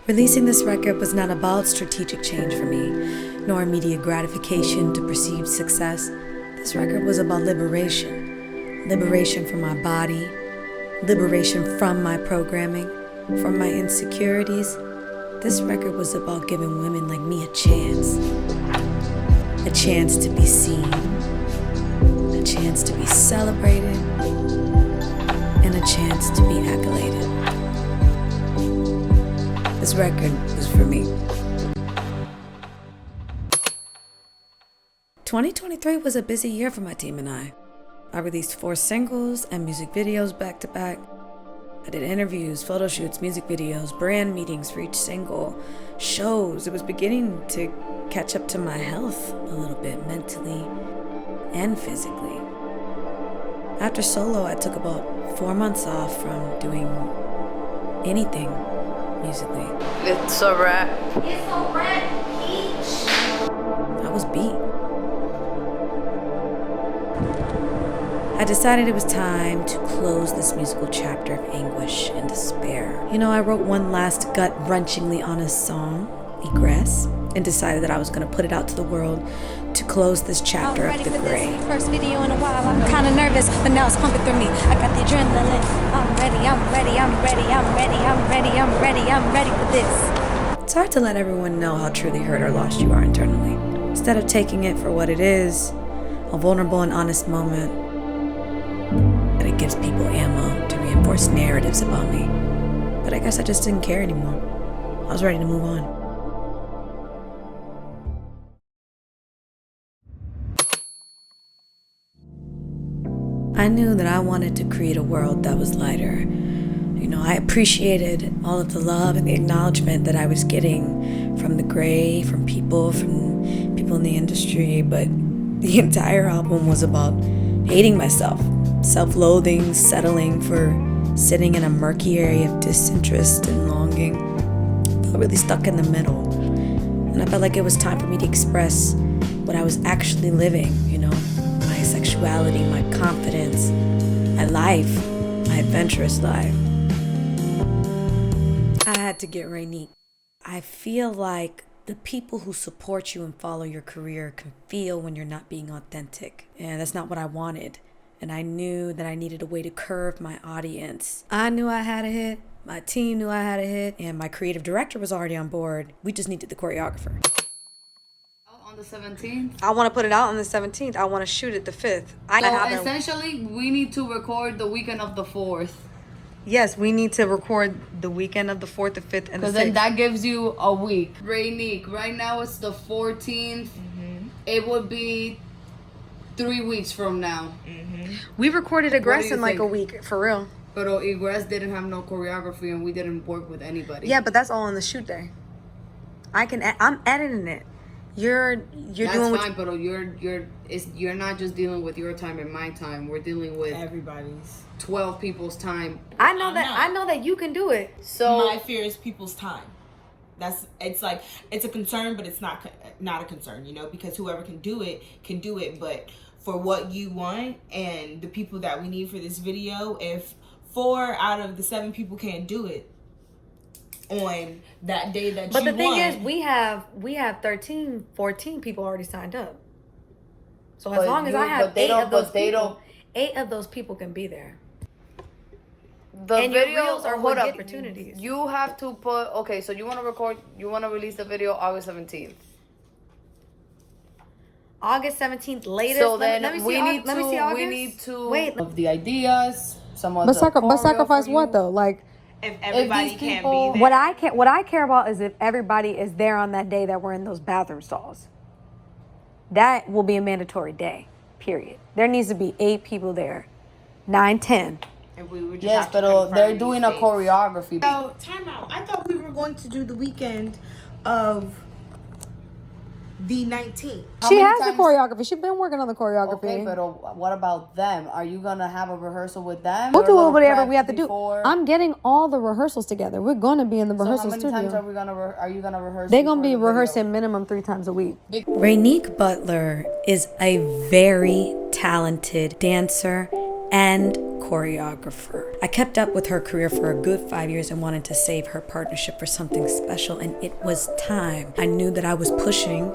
Releasing this record was not about strategic change for me, nor immediate gratification to perceived success. This record was about liberation. Liberation from my body, liberation from my programming, from my insecurities. This record was about giving women like me a chance to be seen, a chance to be celebrated, and a chance to be accoladed. This record was for me. 2023 was a busy year for my team and I. I released 4 singles and music videos back to back. I did interviews, photo shoots, music videos, brand meetings for each single, shows. It was beginning to catch up to my health a little bit, mentally and physically. After solo, I took about 4 months off from doing anything musically. It's a wrap. It's a wrap, peach. I was beat. I decided it was time to close this musical chapter of anguish and despair. You know, I wrote one last gut-wrenchingly honest song, Egress, and decided that I was going to put it out to the world to close this chapter of the gray. First video in a while, I'm kind of nervous, but now it's pumping through me. I got the adrenaline. I'm ready for this. It's hard to let everyone know how truly hurt or lost you are internally. Instead of taking it for what it is, a vulnerable and honest moment, that it gives people ammo to reinforce narratives about me. But I guess I just didn't care anymore. I was ready to move on. I knew that I wanted to create a world that was lighter. You know, I appreciated all of the love and the acknowledgement that I was getting from the gray, from people in the industry, but the entire album was about hating myself, self-loathing, settling for sitting in a murky area of disinterest and longing. I felt really stuck in the middle, and I felt like it was time for me to express what I was actually living, you know, my sexuality, my confidence, my life, my adventurous life. I had to get Rainique. I feel like the people who support you and follow your career can feel when you're not being authentic. And that's not what I wanted. And I knew that I needed a way to curve my audience. I knew I had a hit. My team knew I had a hit. And my creative director was already on board. We just needed the choreographer. On the 17th? I want to put it out on the 17th. I want to shoot it the 5th. So essentially, we need to record the weekend of the 4th. Yes, we need to record the weekend of the 4th, the 5th, and the 6th. Because then that gives you a week. Rainique, right now it's the 14th. Mm-hmm. It would be 3 weeks from now. Mm-hmm. We recorded Egress in like a week, for real. But Egress didn't have no choreography and we didn't work with anybody. Yeah, but that's all on the shoot day. I'm editing it. You're that's doing fine, but you're not just dealing with your time and my time. We're dealing with everybody's 12 people's time. I know that you can do it. So my fear is people's time. It's a concern, but it's not a concern, you know, because whoever can do it. But for what you want and the people that we need for this video, if 4 out of the 7 people can't do it on that day that but the thing is, we have 13, 14 people already signed up. So as long as I have 8 of those people can be there. The and videos are what opportunities. You have to put, okay, so you want to release the video August 17th. August 17th latest. So then we need to wait of the ideas, some of but sacrifice what though? Like if everybody can't be there. What I care about is if everybody is there on that day that we're in those bathroom stalls. That will be a mandatory day. Period. There needs to be 8 people there. 9, 10. And we would just yes, but they're doing a choreography. So, time out. I thought we were going to do the weekend of the 19th. She has the choreography. She's been working on the choreography. Okay, but what about them? Are you going to have a rehearsal with them? We'll do whatever we have to do. I'm getting all the rehearsals together. We're going to be in the rehearsal studio. So how many times are you going to rehearse? They're going to be rehearsing minimum 3 times a week. Rainique Butler is a very talented dancer and choreographer. I kept up with her career for a good 5 years and wanted to save her partnership for something special, and it was time. I knew that I was pushing,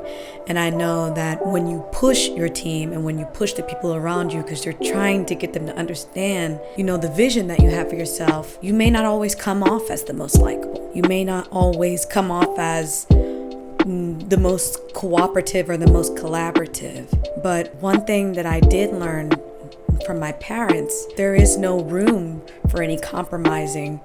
and I know that when you push your team and when you push the people around you because you're trying to get them to understand, the vision that you have for yourself, you may not always come off as the most likable. You may not always come off as the most cooperative or the most collaborative. But one thing that I did learn from my parents, there is no room for any compromising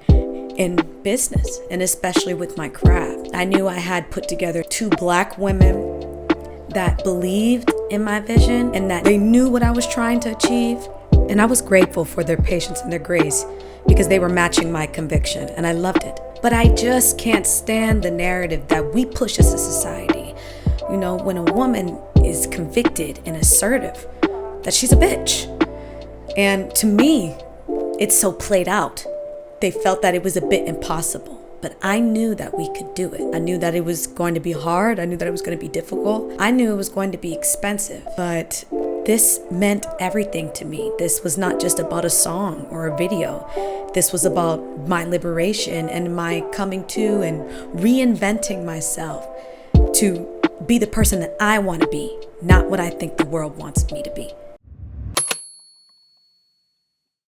in business, and especially with my craft. I knew I had put together 2 Black women that believed in my vision and that they knew what I was trying to achieve. And I was grateful for their patience and their grace because they were matching my conviction, and I loved it. But I just can't stand the narrative that we push as a society. When a woman is convicted and assertive, that she's a bitch. And to me, it's so played out. They felt that it was a bit impossible. But I knew that we could do it. I knew that it was going to be hard. I knew that it was going to be difficult. I knew it was going to be expensive. But this meant everything to me. This was not just about a song or a video. This was about my liberation and my coming to and reinventing myself to be the person that I want to be, not what I think the world wants me to be.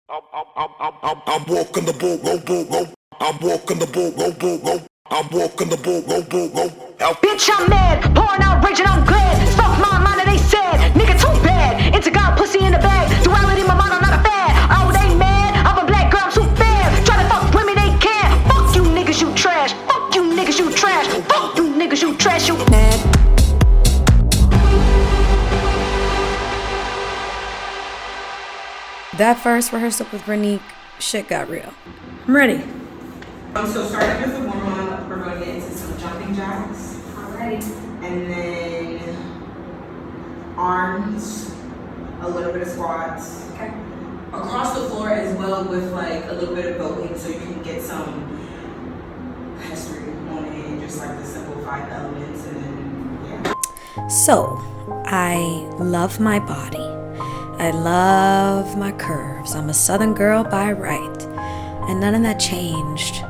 I'm walking the bull, go. I'm walking the bull, go. I'm walking the bull, go. Bitch, I'm mad, pouring out rage and I'm glad. Fuck my mind and they sad, nigga too bad. Into God, pussy in the bag, duality, my mind, I'm not a fad. Oh, they mad, I'm a black girl, I'm too fair. Try to fuck women, they can't. Fuck you niggas, you trash. Fuck you niggas, you trash. Fuck you niggas, you trash, you mad. That first rehearsal with Renique, shit got real. I'm ready. So starting with the warm-up, we're going to get into some jumping jacks. Alright. And then arms, a little bit of squats. Okay. Across the floor as well with like a little bit of voting so you can get some history on it and just like the simple 5 elements and then, yeah. So, I love my body. I love my curves. I'm a Southern girl by right, and none of that changed.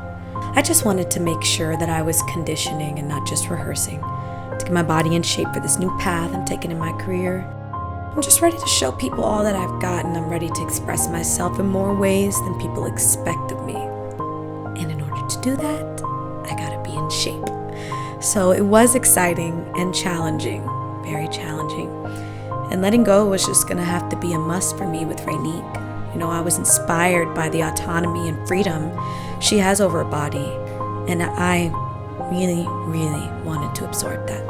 I just wanted to make sure that I was conditioning and not just rehearsing, to get my body in shape for this new path I'm taking in my career. I'm just ready to show people all that I've got, and I'm ready to express myself in more ways than people expect of me. And in order to do that, I gotta be in shape. So it was exciting and challenging, very challenging. And letting go was just gonna have to be a must for me with Renique. I was inspired by the autonomy and freedom she has over her body, and I really, really wanted to absorb that.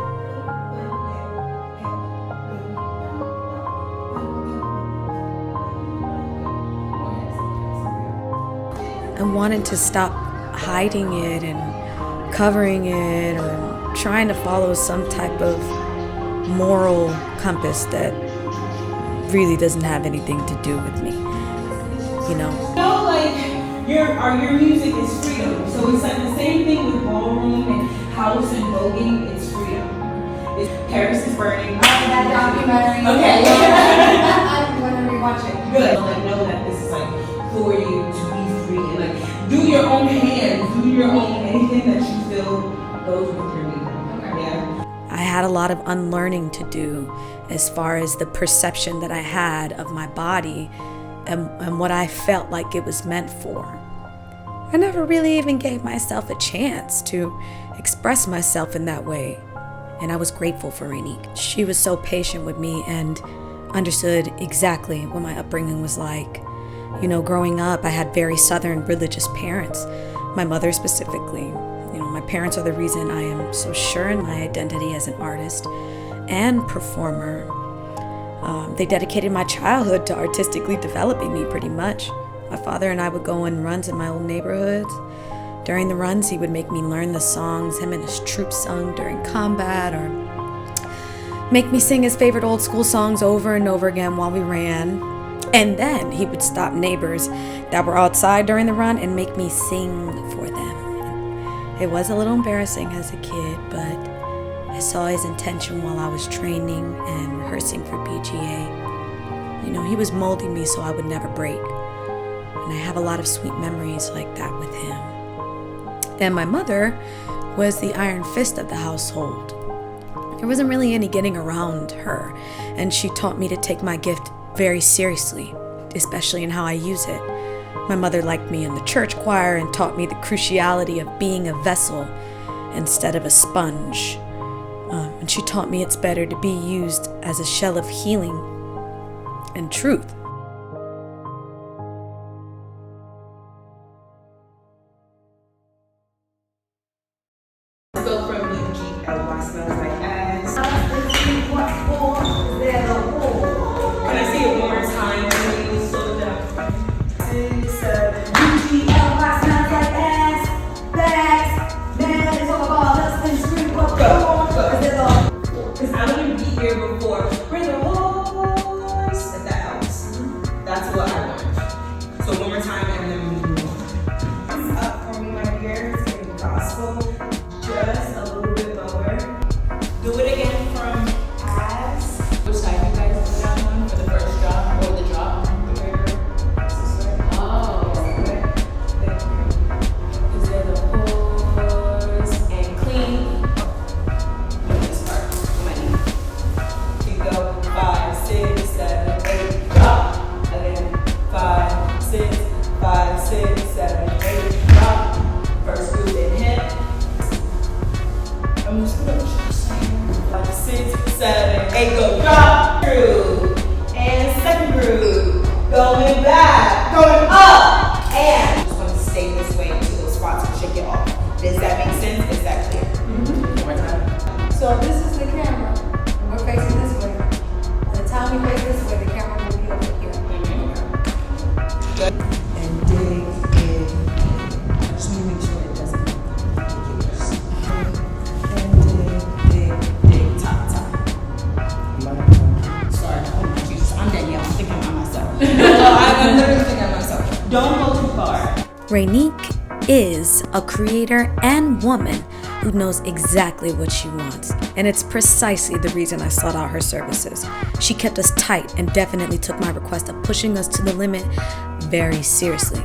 I wanted to stop hiding it and covering it or trying to follow some type of moral compass that really doesn't have anything to do with me. Your music is freedom. So it's like the same thing with ballroom and house and voguing, it's freedom. Paris is burning. That documentary. Okay. I'm gonna rewatch it. Good. Know that this is for you to be free and do your own hands, do your own anything that you feel goes with your music. Okay. Yeah. I had a lot of unlearning to do as far as the perception that I had of my body and what I felt like it was meant for. I never really even gave myself a chance to express myself in that way. And I was grateful for Renique. She was so patient with me and understood exactly what my upbringing was like. Growing up, I had very Southern religious parents. My mother specifically. My parents are the reason I am so sure in my identity as an artist and performer. They dedicated my childhood to artistically developing me pretty much. My father and I would go on runs in my old neighborhoods. During the runs, he would make me learn the songs him and his troop sung during combat, or make me sing his favorite old school songs over and over again while we ran. And then he would stop neighbors that were outside during the run and make me sing for them. It was a little embarrassing as a kid, but I saw his intention while I was training and rehearsing for B.G.A. He was molding me so I would never break. And I have a lot of sweet memories like that with him. And my mother was the iron fist of the household. There wasn't really any getting around her, and she taught me to take my gift very seriously, especially in how I use it. My mother liked me in the church choir and taught me the cruciality of being a vessel instead of a sponge. And she taught me it's better to be used as a shell of healing and truth. Go from B.G.A. Smells Like Ass. Can I see it one more time? Please slow it down. 6, 7. Because I wouldn't be here before. Bring the horse. If that helps. That's what I want. So one more time and then we move on. It's up for me right here. It's getting gospel. Just a little bit lower. Do it again from ass. Which side you guys put down on for the first drop or the drop? Oh, okay. Thank you. Is there the horse and clean? This part, my knee. You go 5, 6, 7, 8, drop. Again, 5, 6, 5, 6, 7, 8, drop. First group in hip. I'm just gonna push 5, 6, 7, 8, go drop. Groove. And second groove. Going back. Going up. And just want to stay this way until those spots and shake it off. Does that make sense? Is that clear? So this is the camera, and we're facing this way. By the time we face this way, the camera will be over here. Good. And dig in. Just want to make sure it doesn't and dig, top. Sorry, oh my Jesus, I'm Danielle. I'm thinking about myself. I'm literally thinking about myself. Don't go too far. Rainique is a creator and woman who knows exactly what she wants, and it's precisely the reason I sought out her services. She kept us tight and definitely took my request of pushing us to the limit very seriously.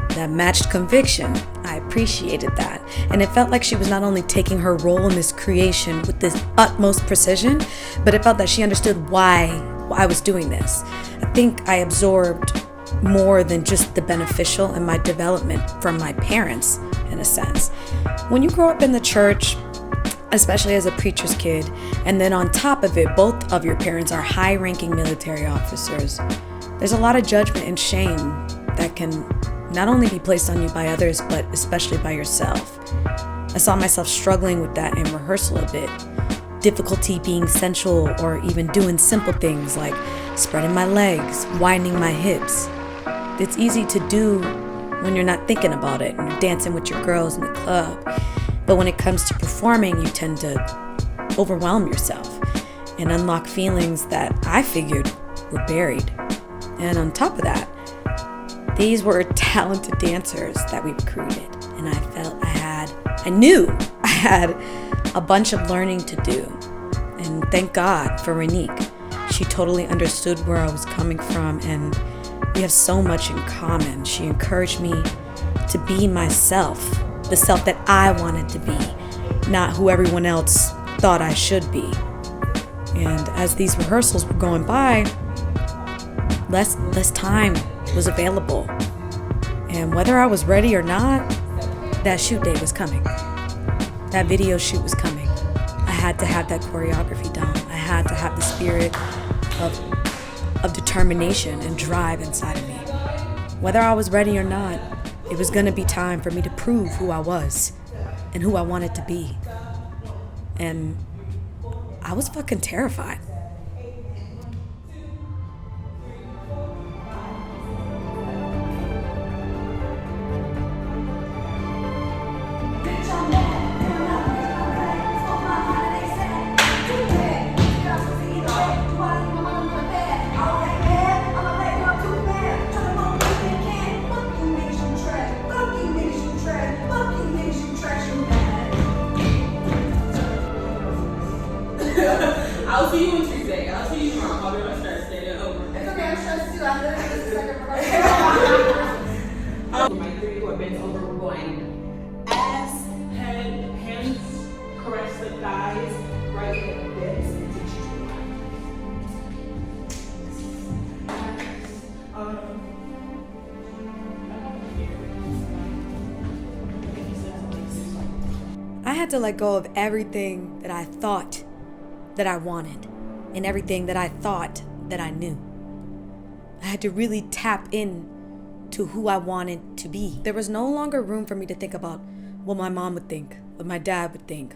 That matched conviction. I appreciated that, and it felt like she was not only taking her role in this creation with this utmost precision, but it felt that she understood why I was doing this. I think I absorbed more than just the beneficial in my development from my parents, in a sense. When you grow up in the church, especially as a preacher's kid, and then on top of it, both of your parents are high-ranking military officers, there's a lot of judgment and shame that can not only be placed on you by others, but especially by yourself. I saw myself struggling with that in rehearsal a bit. Difficulty being sensual or even doing simple things like spreading my legs, widening my hips. It's easy to do when you're not thinking about it and you're dancing with your girls in the club. But when it comes to performing, you tend to overwhelm yourself and unlock feelings that I figured were buried. And on top of that, these were talented dancers that we recruited. And I knew I had a bunch of learning to do. And thank God for Rainique. She totally understood where I was coming from, and we have so much in common. She encouraged me to be myself, the self that I wanted to be, not who everyone else thought I should be. And as these rehearsals were going by, less time was available. And whether I was ready or not, that shoot day was coming. That video shoot was coming. I had to have that choreography down. I had to have the spirit of determination and drive inside of me. Whether I was ready or not, it was gonna be time for me to prove who I was and who I wanted to be. And I was fucking terrified. I'll see you on Tuesday. I'll see you tomorrow. I'll be on Thursday. It's okay, I'm stressed too. I literally this is the second had to let go of everything that I thought that I wanted and everything that I thought that I knew. I had to really tap in to who I wanted to be. There was no longer room for me to think about what my mom would think, what my dad would think,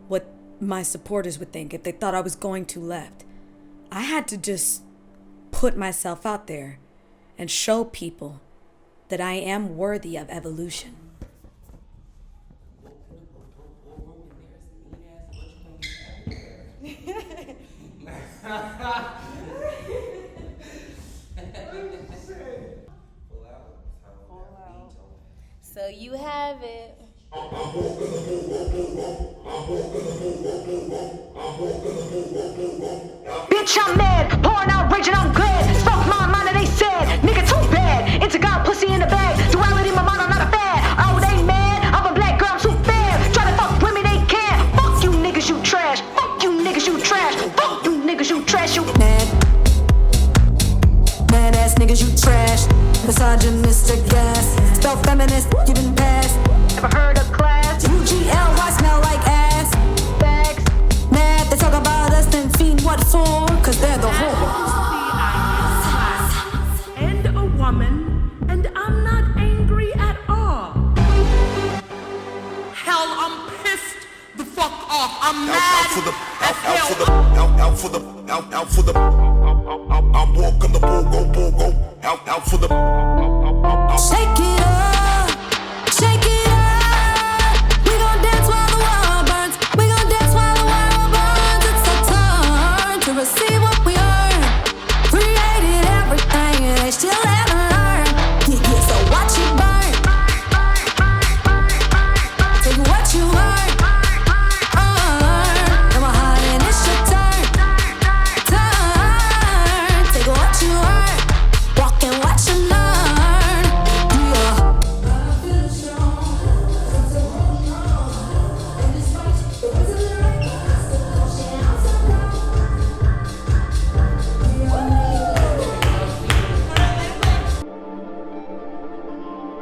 what my supporters would think if they thought I was going too left. I had to just put myself out there and show people that I am worthy of evolution. So you have it. Bitch, I'm mad, pouring out rage and I'm glad. Spoke my mind and they said, nigga too bad. Into God, pussy in the bag. Duality, my mind, I'm not a fad. Oh, they mad, I'm a black girl, I'm too fair. Try to fuck women, they can't. Fuck you niggas, you trash. Fuck you niggas, you trash. Fuck you niggas, you trash, you mad. Mad ass niggas, you trash. Misogynistic ass. Spell feminist, you didn't pass. Never heard of class. U-G-L-Y smell like ass. Bags. Mad, they talk about us, then fiend what for? Cause they're the whore. And a woman, and I'm not angry at all. Hell, I'm pissed the fuck off. I'm mad as hell. Out for the. I'm walking the go. Out for the. Shake it up, shake it up. We gon' dance while the world burns. We gon' dance while the world burns. It's our turn to receive what we earn. Created everything and they still haven't learned. Yeah, so watch it burn. Take what you earn. And we're hot and it's your turn. Take what you earn. Walk and watch and learn.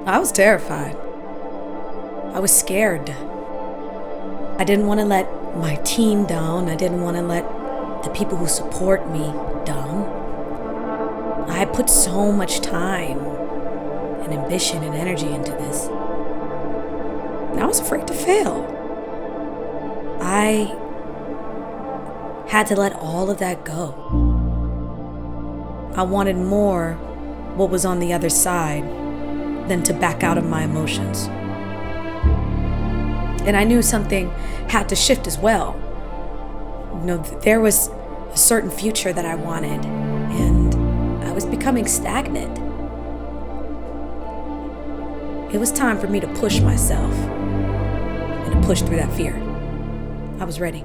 I was terrified. I was scared. I didn't want to let my team down. I didn't want to let the people who support me down. I had put so much time and ambition and energy into this. And I was afraid to fail. I had to let all of that go. I wanted more what was on the other side than to back out of my emotions. And I knew something had to shift as well. You know, there was a certain future that I wanted, and I was becoming stagnant. It was time for me to push myself and to push through that fear. I was ready.